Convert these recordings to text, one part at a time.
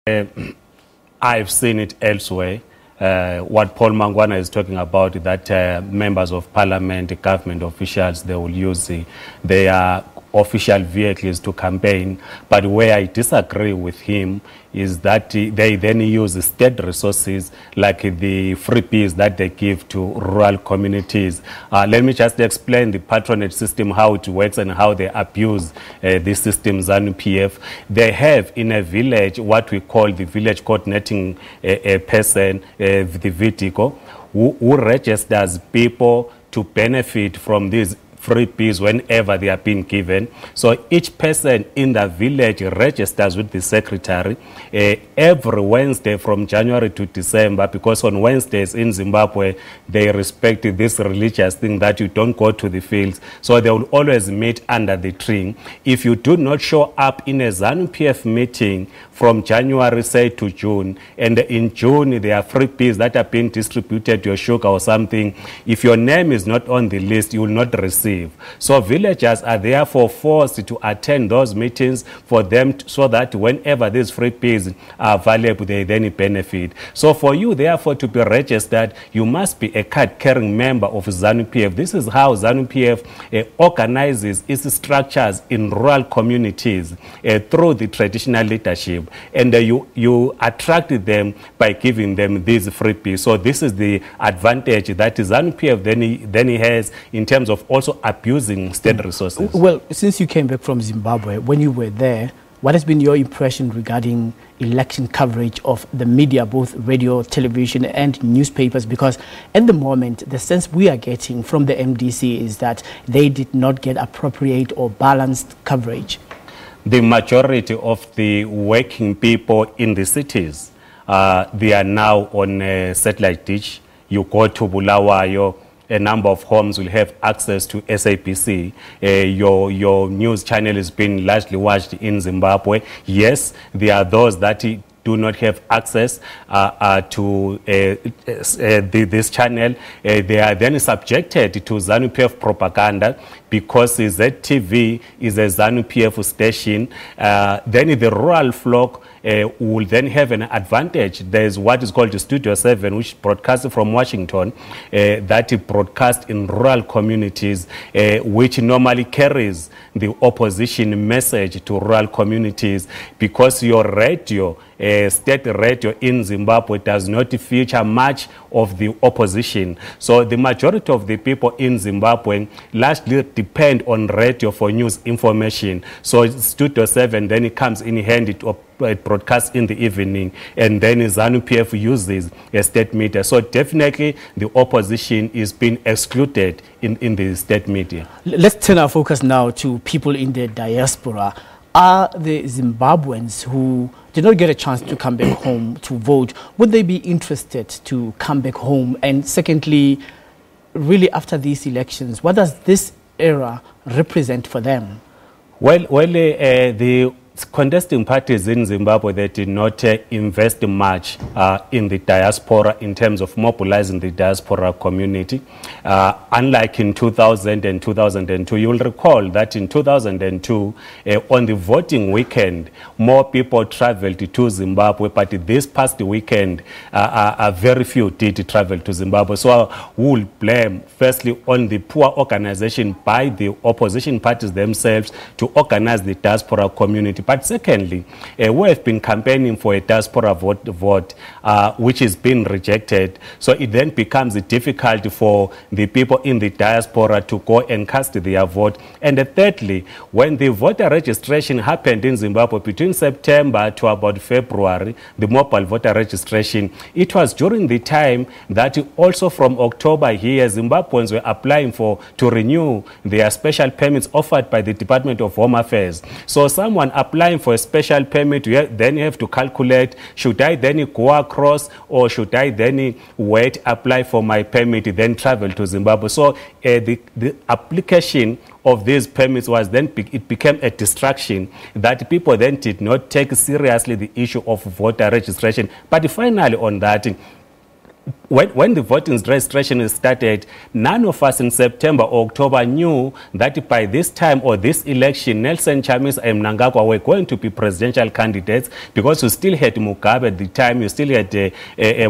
I've seen it elsewhere. What Paul Mangwana is talking about, that members of parliament, government officials, they will use their official vehicles to campaign. But where I disagree with him is that they then use state resources like the freebies that they give to rural communities. Let me just explain the patronage system, how it works and how they abuse this system, ZANU-PF. They have in a village what we call the village coordinating person, the VTICO, who registers people to benefit from these freebies whenever they are being given. So each person in the village registers with the secretary every Wednesday from January to December, because on Wednesdays in Zimbabwe they respect this religious thing that you don't go to the fields, so they will always meet under the tree. If you do not show up in a ZANU-PF meeting from January, say, to June, and in June there are freebies that are being distributed, your sugar or something, if your name is not on the list, you will not receive. So villagers are therefore forced to attend those meetings for them so that whenever these freebies are available, they then benefit. So for you, therefore, to be registered, you must be a card-carrying member of ZANU-PF. This is how ZANU-PF organizes its structures in rural communities through the traditional leadership. And you attract them by giving them these freebies. So this is the advantage that ZANU-PF then he has in terms of also abusing state resources. Well, since you came back from Zimbabwe, when you were there, what has been your impression regarding election coverage of the media, both radio, television, and newspapers? Because at the moment, the sense we are getting from the MDC is that they did not get appropriate or balanced coverage. The majority of the working people in the cities, they are now on a satellite dish. You go to Bulawayo, a number of homes will have access to SABC. Your news channel is being largely watched in Zimbabwe. Yes, there are those that do not have access to this channel. They are then subjected to ZANU-PF propaganda, because ZTV is a ZANU-PF station. Then the rural flock will then have an advantage. There's what is called the Studio 7, which broadcasts from Washington, that broadcasts in rural communities, which normally carries the opposition message to rural communities, because your radio, state radio in Zimbabwe, does not feature much of the opposition. So the majority of the people in Zimbabwe largely depend on radio for news information. So Studio 7 then it comes in handy to broadcast in the evening, and then ZANU-PF uses a state media. So definitely the opposition is being excluded in the state media. Let's turn our focus now to people in the diaspora. Are the Zimbabweans who did not get a chance to come back home to vote, would they be interested to come back home? And secondly, really after these elections, what does this era represent for them? Well, the contesting parties in Zimbabwe, they did not invest much in the diaspora in terms of mobilizing the diaspora community. Unlike in 2000 and 2002, you will recall that in 2002, on the voting weekend, more people traveled to Zimbabwe, but this past weekend, very few did travel to Zimbabwe. So we will blame firstly on the poor organization by the opposition parties themselves to organize the diaspora community. But secondly, we have been campaigning for a diaspora vote, which is being rejected. So it then becomes difficult for the people in the diaspora to go and cast their vote. And thirdly, when the voter registration happened in Zimbabwe between September to about February, the mobile voter registration, it was during the time that also from October here, Zimbabweans were applying to renew their special permits offered by the Department of Home Affairs. So someone applying for a special permit, then you have to calculate, should I then go across, or should I then wait, apply for my permit, then travel to Zimbabwe? So the application of these permits was then, it became a distraction that people then did not take seriously the issue of voter registration. But finally on that, when the voting registration started, none of us in September or October knew that by this time or this election, Nelson Chamisa and Mnangagwa were going to be presidential candidates, because you still had Mugabe at the time, you still had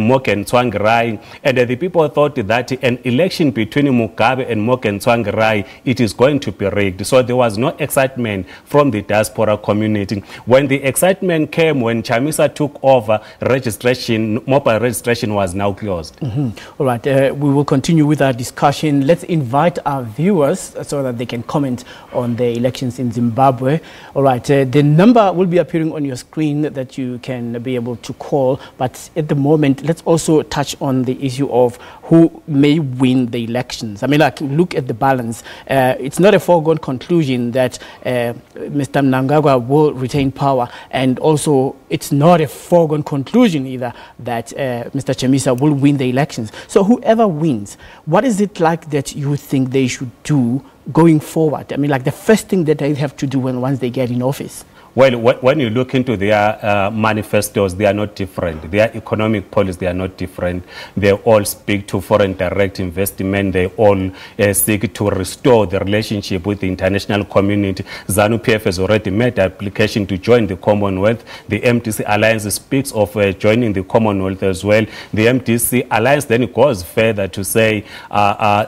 Morgan Tsvangirai, and the people thought that an election between Mugabe and Morgan Tsvangirai, it is going to be rigged. So there was no excitement from the diaspora community. When the excitement came, when Chamisa took over, mobile registration was now closed. All right, we will continue with our discussion. Let's invite our viewers so that they can comment on the elections in Zimbabwe. All right, the number will be appearing on your screen that you can be able to call. But at the moment, let's also touch on the issue of who may win the elections. I mean, like, look at the balance. It's not a foregone conclusion that Mr. Mnangagwa will retain power, and also it's not a foregone conclusion either that Mr. Chamisa will win the elections. So whoever wins, what is it like that you think they should do going forward? I mean, like, the first thing that they have to do once they get in office. Well, when you look into their manifestos, they are not different. Their economic policies, they are not different. They all speak to foreign direct investment. They all seek to restore the relationship with the international community. ZANU-PF has already made application to join the Commonwealth. The MTC Alliance speaks of joining the Commonwealth as well. The MTC Alliance then goes further to say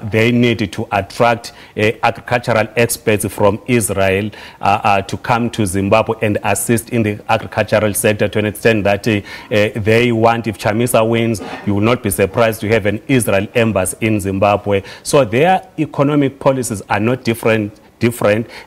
they need to attract agricultural experts from Israel to come to Zimbabwe and assist in the agricultural sector, to an extent that they want, if Chamisa wins, you will not be surprised to have an Israel embassy in Zimbabwe. So their economic policies are not different.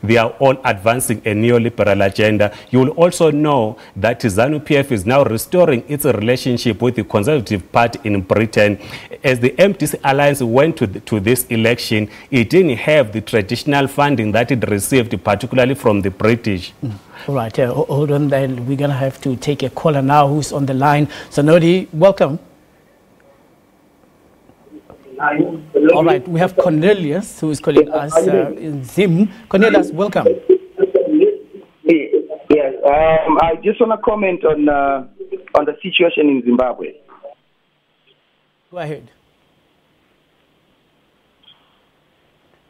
They are all advancing a neoliberal agenda. You will also know that ZANU-PF is now restoring its relationship with the Conservative Party in Britain. As the MTC Alliance went to this election, it didn't have the traditional funding that it received, particularly from the British. All right, hold on, then we're going to have to take a caller now who's on the line. Sanodi, welcome. All right, we have Cornelius who is calling us in Zim. Cornelius, welcome. Yes, I just want to comment on the situation in Zimbabwe. Go ahead.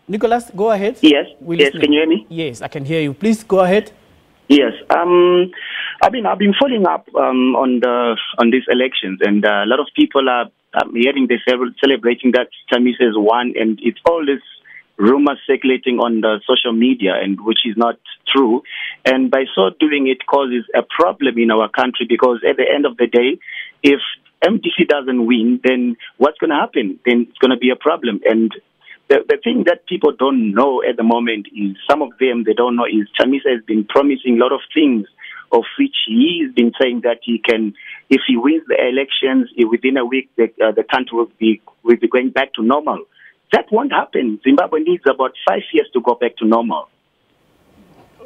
Nicholas, go ahead. Yes, yes, can you hear me? Yes, I can hear you. Please go ahead. Yes, I've been following up on these elections, and a lot of people are hearing they celebrating that Chamisa has won, and it's all this rumors circulating on the social media, and which is not true. And by so doing, it causes a problem in our country, because at the end of the day, if MDC doesn't win, then what's going to happen? Then it's going to be a problem. And the thing that people don't know at the moment is, some of them, they don't know, is Chamisa has been promising a lot of things, of which he has been saying that he can, if he wins the elections, within a week, the country will be going back to normal. That won't happen. Zimbabwe needs about 5 years to go back to normal.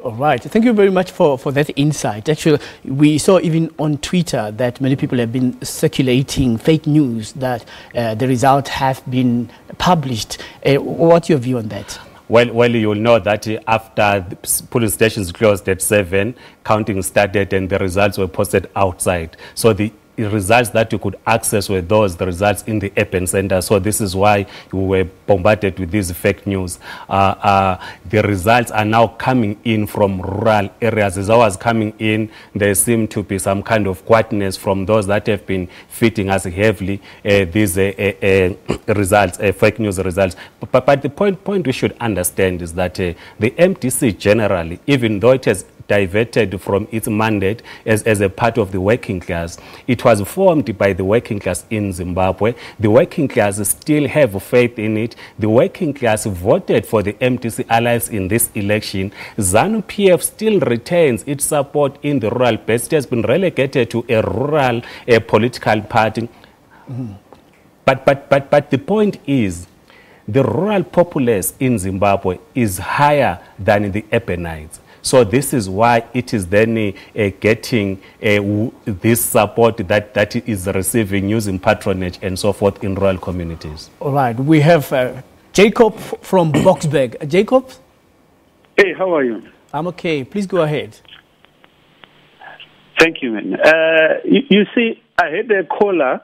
All right. Thank you very much for that insight. Actually, we saw even on Twitter that many people have been circulating fake news that the results have been published. What's your view on that? Well, you'll know that after the polling stations closed at 7, counting started and the results were posted outside. So the results that you could access were the results in the urban center. So this is why we were bombarded with these fake news. The results are now coming in from rural areas. As I was coming in, there seemed to be some kind of quietness from those that have been feeding us heavily these results, fake news results. But the point we should understand is that the MTC generally, even though it has diverted from its mandate as a part of the working class, it was formed by the working class in Zimbabwe. The working class still have faith in it. The working class voted for the MTC Alliance in this election. ZANU-PF still retains its support in the rural base. It has been relegated to a rural political party. But the point is, the rural populace in Zimbabwe is higher than the urbanites. So this is why it is then getting this support that is receiving, using patronage and so forth in rural communities. All right. We have Jacob from Boxburg. Jacob? Hey, how are you? I'm okay. Please go ahead. Thank you, man. You see, I had a caller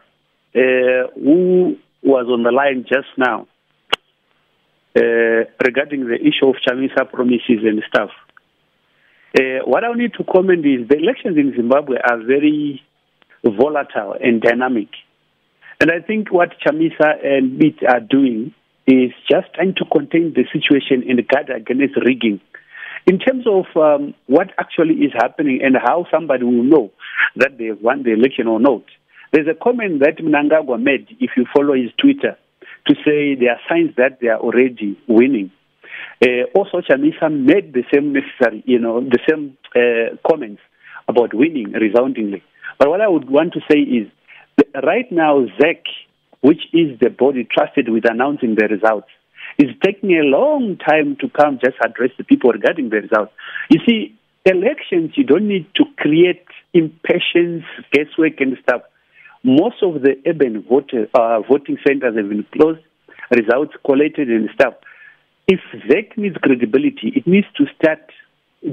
who was on the line just now regarding the issue of Chamisa promises and stuff. What I need to comment is the elections in Zimbabwe are very volatile and dynamic. And I think what Chamisa and BIT are doing is just trying to contain the situation and guard against rigging. In terms of what actually is happening and how somebody will know that they have won the election or not, there's a comment that Mnangagwa made, if you follow his Twitter, to say there are signs that they are already winning. Also, Chamisa made the same necessary, the same comments about winning resoundingly. But what I would want to say is, right now, ZEC, which is the body trusted with announcing the results, is taking a long time to come just address the people regarding the results. You see, elections, you don't need to create impatience, guesswork and stuff. Most of the urban voting centers have been closed, results collated and stuff. If ZEC needs credibility, it needs to start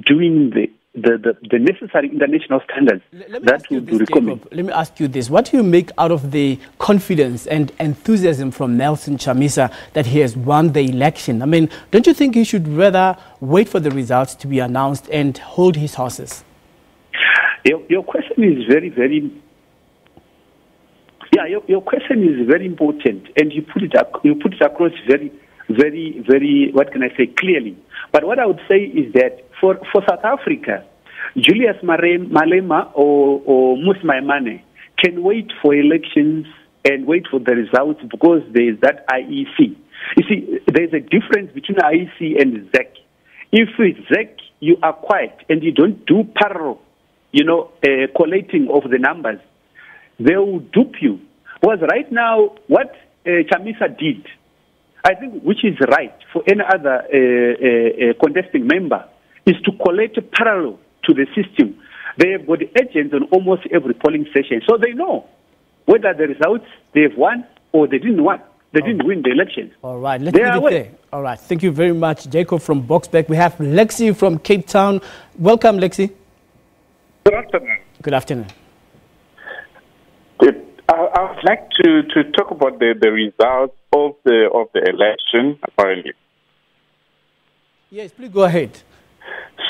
doing the necessary international standards that would be recommended. Let me ask you this. What do you make out of the confidence and enthusiasm from Nelson Chamisa that he has won the election? I mean, don't you think he should rather wait for the results to be announced and hold his horses? Your question is very, very... Yeah, your question is very important, and you put it across very, very, very, what can I say, clearly. But what I would say is that for South Africa, Julius Malema or Mus Maimane can wait for elections and wait for the results because there is that IEC. You see, there's a difference between IEC and ZEC. If with ZEC, you are quiet and you don't do parallel, collating of the numbers, they will dupe you. Because right now, what Chamisa did, I think, which is right for any other contesting member, is to collect parallel to the system. They have got agents on almost every polling station, so they know whether the results they've won or they didn't win. They didn't win the elections. All right, let's leave it there. All right, thank you very much, Jacob from Boxback. We have Lexi from Cape Town. Welcome, Lexi. Good afternoon. Good afternoon. I would like to talk about the results of the election, apparently. Yes, please go ahead.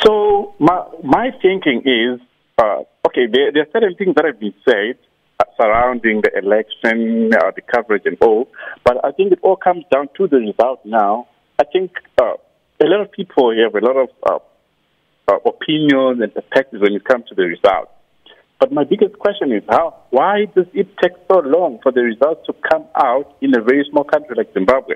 So my thinking is, okay, there are certain things that have been said surrounding the election, the coverage and all, but I think it all comes down to the result now. I think a lot of people have a lot of opinions and perspectives when it comes to the results. But my biggest question is why does it take so long for the results to come out in a very small country like Zimbabwe?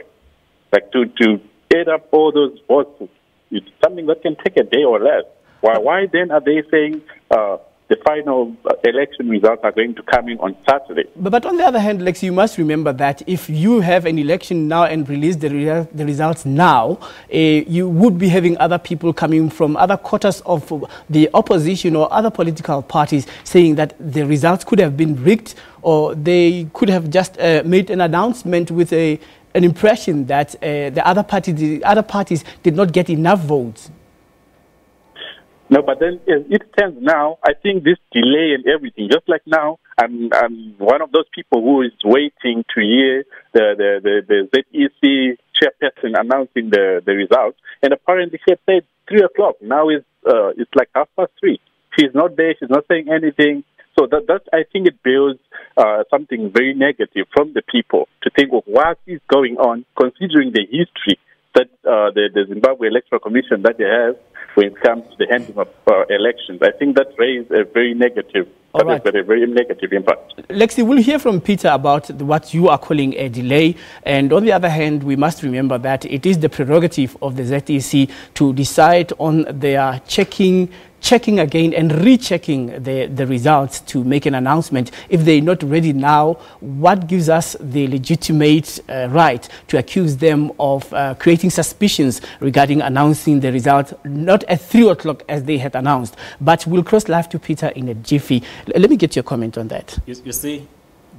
Like to add up all those votes, it's something that can take a day or less. Why then are they saying the final election results are going to come in on Saturday? But on the other hand, Lex, you must remember that if you have an election now and release the results now, you would be having other people coming from other quarters of the opposition or other political parties saying that the results could have been rigged, or they could have just made an announcement with an impression that the other parties did not get enough votes. No, but then as it stands now, I think this delay and everything, just like now, I'm one of those people who is waiting to hear the ZEC chairperson announcing the results. And apparently she had said 3 o'clock. Now it's like 3:30. She's not there. She's not saying anything. So that I think it builds something very negative from the people to think of what is going on, considering the history that the Zimbabwe Electoral Commission that they have when it comes to the handling of elections. I think that raised a very negative, a very negative impact. Lexi, we'll hear from Peter about what you are calling a delay. And on the other hand, we must remember that it is the prerogative of the ZEC to decide on their checking again and rechecking the results to make an announcement. If they're not ready now, what gives us the legitimate right to accuse them of creating suspicions regarding announcing the result, not at 3 o'clock as they had announced? But we'll cross live to Peter in a jiffy. Let me get your comment on that. You see,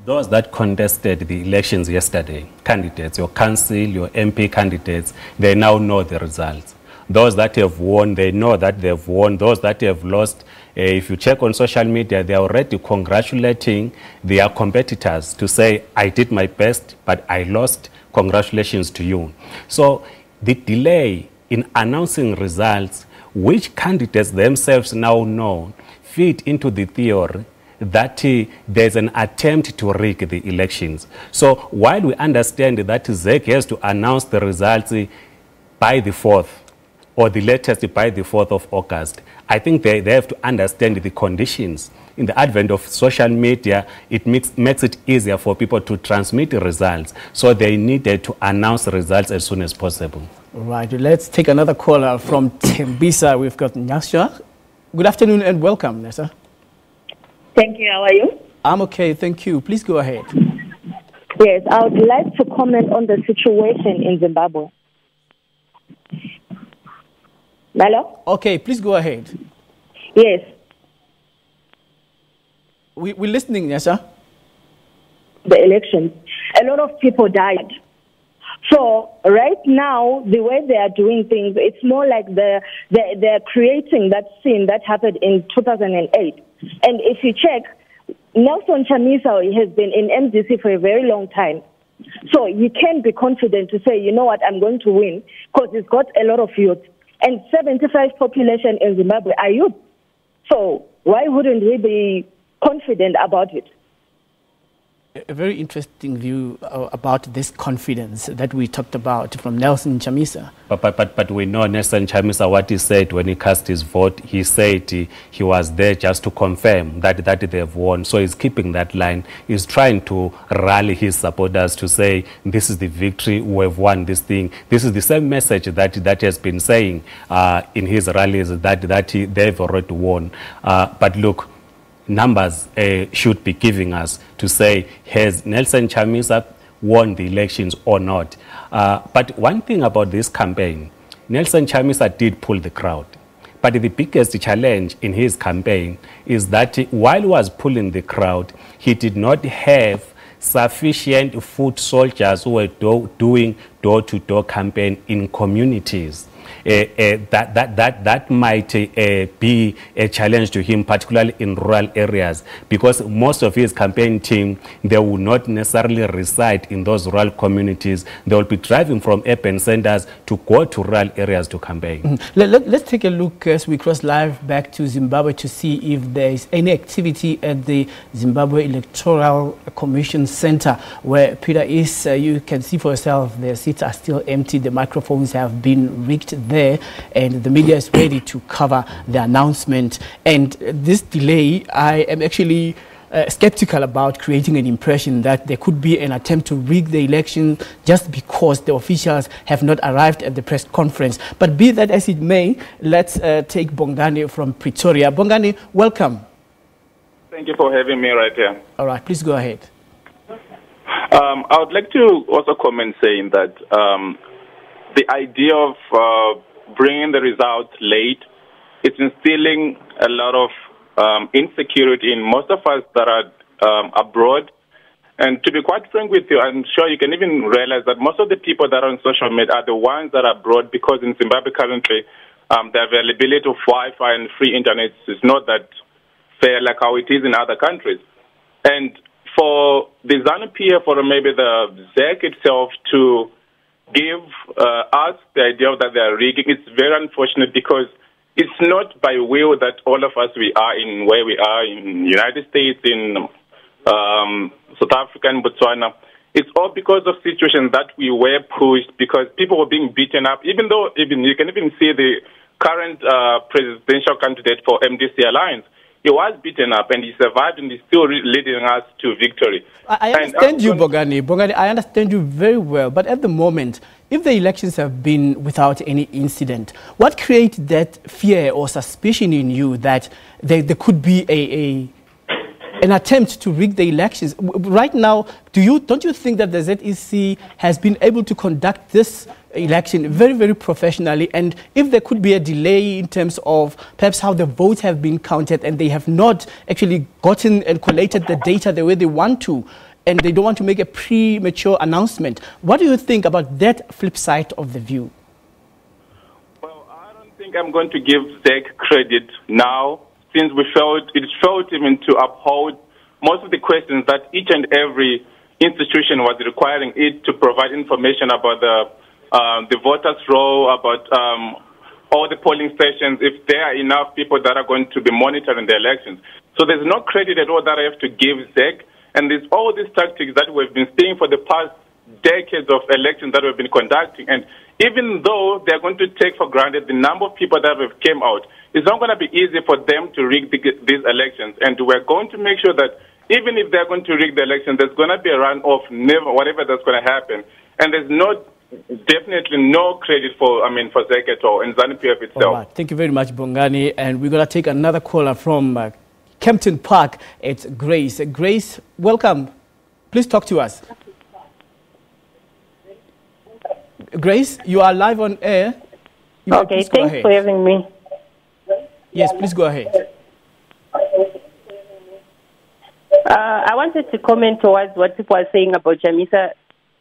those that contested the elections yesterday, candidates, your council, your MP candidates, they now know the results. Those that have won, they know that they've won. Those that have lost, if you check on social media, they're already congratulating their competitors to say, I did my best, but I lost. Congratulations to you. So the delay in announcing results, which candidates themselves now know, fit into the theory that there's an attempt to rig the elections. So while we understand that ZEC has to announce the results by the 4th, or the latest by the 4th of August, I think they have to understand the conditions. In the advent of social media, it makes it easier for people to transmit the results. So they needed to announce the results as soon as possible. Right, let's take another caller from Tembisa. We've got Nyasha. Good afternoon and welcome, Nyasha. Thank you. How are you? I'm okay, thank you. Please go ahead. Yes, I would like to comment on the situation in Zimbabwe. Hello? Okay, please go ahead. Yes. We're listening, Nyasha. The elections. A lot of people died. So right now, the way they are doing things, it's more like they're creating that scene that happened in 2008. And if you check, Nelson Chamisa has been in MDC for a very long time. So you can be confident to say, you know what, I'm going to win, because he's got a lot of youth. And 75% population in Zimbabwe are youth. So why wouldn't we be confident about it? A very interesting view about this confidence that we talked about from Nelson Chamisa. But we know Nelson Chamisa, what he said when he cast his vote. He said he was there just to confirm that they've won. So he's keeping that line. He's trying to rally his supporters to say, this is the victory, we've won this thing. This is the same message that he has been saying in his rallies, that they've already won. But look, numbers should be giving us to say, has Nelson Chamisa won the elections or not? But one thing about this campaign, Nelson Chamisa did pull the crowd. But the biggest challenge in his campaign is that while he was pulling the crowd, he did not have sufficient foot soldiers who were doing door-to-door campaign in communities. That might be a challenge to him, particularly in rural areas, because most of his campaign team, they will not necessarily reside in those rural communities. They will be driving from urban centers to go to rural areas to campaign. Let's take a look as we cross live back to Zimbabwe to see if there is any activity at the Zimbabwe Electoral Commission Center, where Peter is. You can see for yourself, the seats are still empty. The microphones have been rigged there, and the media is ready to cover the announcement. And this delay, I am actually skeptical about creating an impression that there could be an attempt to rig the election just because the officials have not arrived at the press conference. But be that as it may, let's take Bongani from Pretoria. Bongani, welcome. Thank you for having me right here. All right, please go ahead. I would like to also comment saying that the idea of bringing the results late, it's instilling a lot of insecurity in most of us that are abroad. And to be quite frank with you, I'm sure you can even realize that most of the people that are on social media are the ones that are abroad, because in Zimbabwe currently, the availability of Wi-Fi and free internet is not that fair like how it is in other countries. And for the ZANU-PF or maybe the ZEC itself to give us the idea that they are rigging, it's very unfortunate, because it's not by will that all of us we are in where we are in the United States, in South Africa and Botswana. It's all because of situations that we were pushed, because people were being beaten up, even though you can even see the current presidential candidate for MDC Alliance. He was beaten up and he survived, and he's still leading us to victory. I understand you, Bongani. Bongani, I understand you very well. But at the moment, if the elections have been without any incident, what creates that fear or suspicion in you that there could be an attempt to rig the elections? Right now, don't you think that the ZEC has been able to conduct this election very, very professionally? And if there could be a delay in terms of perhaps how the votes have been counted and they have not actually gotten and collated the data the way they want to, and they don't want to make a premature announcement, what do you think about that flip side of the view? Well, I think I'm going to give ZEC credit now, since it failed even to uphold most of the questions that each and every institution was requiring it to provide information about the voters' roll, about all the polling stations, if there are enough people that are going to be monitoring the elections. So there's no credit at all that I have to give ZEC. And there's all these tactics that we've been seeing for the past decades of elections that we've been conducting. And even though they're going to take for granted the number of people that have came out, it's not going to be easy for them to rig these elections. And we're going to make sure that even if they're going to rig the election, there's going to be a runoff, whatever that's going to happen. And there's definitely no credit for ZEC at all, and ZANU-PF itself. All right. Thank you very much, Bongani. And we're going to take another caller from Kempton Park. It's Grace. Grace, welcome. Please talk to us. Grace, you are live on air. Okay, thanks for having me. Yes, please go ahead. I wanted to comment towards what people are saying about Chamisa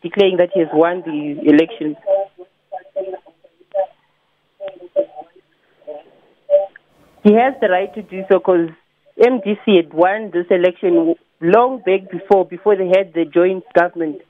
declaring that he has won the elections. He has the right to do so because MDC had won this election long back before they had the joint government.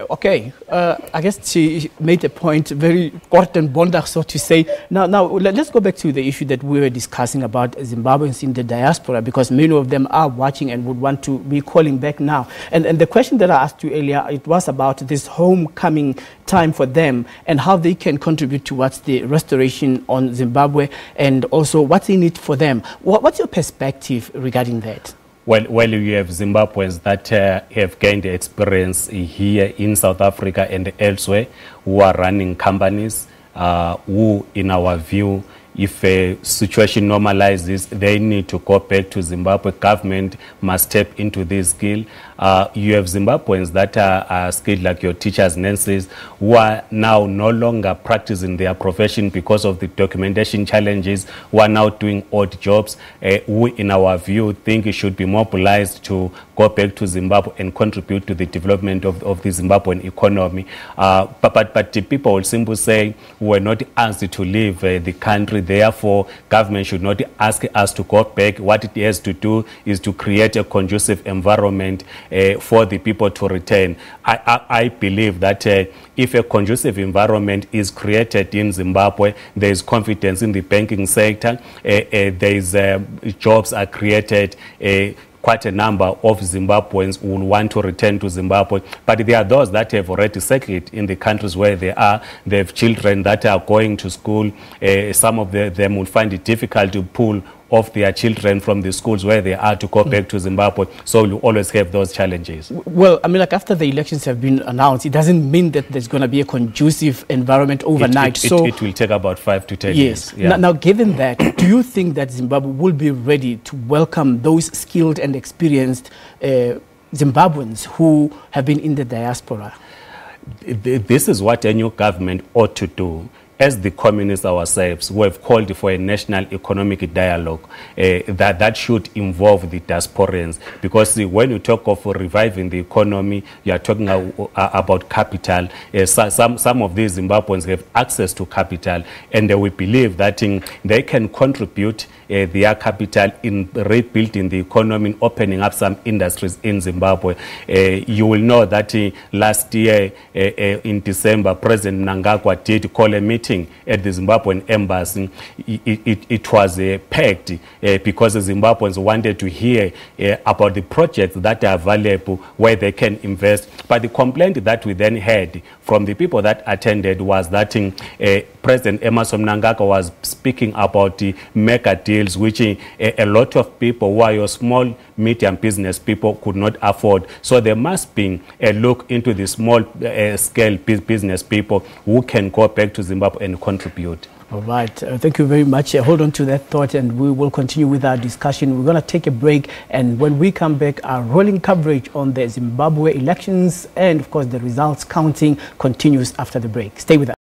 Okay, I guess she made a point, very important bonda, so to say. Now, let's go back to the issue that we were discussing about Zimbabweans in the diaspora, because many of them are watching and would want to be calling back now. And the question that I asked you earlier, it was about this homecoming time for them and how they can contribute towards the restoration on Zimbabwe, and also what's in it for them. What's your perspective regarding that? Well, you have Zimbabweans that have gained experience here in South Africa and elsewhere, who are running companies, who, in our view, if a situation normalizes, they need to go back to Zimbabwe. Government must step into this skill. You have Zimbabweans that are skilled, like your teachers, nurses, who are now no longer practicing their profession because of the documentation challenges, who are now doing odd jobs, who, in our view, think it should be mobilized to go back to Zimbabwe and contribute to the development of the Zimbabwean economy. But the people will simply say, we were not asked to leave the country, therefore government should not ask us to go back. What it has to do is to create a conducive environment for the people to return. I believe that if a conducive environment is created in Zimbabwe, there is confidence in the banking sector, jobs are created, quite a number of Zimbabweans will want to return to Zimbabwe. But there are those that have already settled in the countries where they are. They have children that are going to school. Some of them will find it difficult to pull off their children from the schools where they are to go back to Zimbabwe. So you always have those challenges. Well, I mean, like after the elections have been announced, it doesn't mean that there's going to be a conducive environment overnight. It will take about 5 to 10 years. Yeah. Now, given that, do you think that Zimbabwe will be ready to welcome those skilled and experienced Zimbabweans who have been in the diaspora? This is what a new government ought to do. As the communists ourselves, we have called for a national economic dialogue that should involve the diasporans. Because when you talk of reviving the economy, you are talking about capital. Some of these Zimbabweans have access to capital, and we believe that they can contribute their capital in rebuilding the economy, opening up some industries in Zimbabwe. You will know that last year in December, President Mnangagwa did call a meeting at the Zimbabwean embassy. It was packed because the Zimbabweans wanted to hear about the projects that are available where they can invest. But the complaint that we then had from the people that attended was that President Emmerson Mnangagwa was speaking about the mega deals, which a lot of people who are your small, medium business people could not afford. So there must be a look into the small scale business people who can go back to Zimbabwe and contribute. All right. Thank you very much. Hold on to that thought and we will continue with our discussion. We're going to take a break, and when we come back, our rolling coverage on the Zimbabwe elections and, of course, the results counting continues after the break. Stay with us.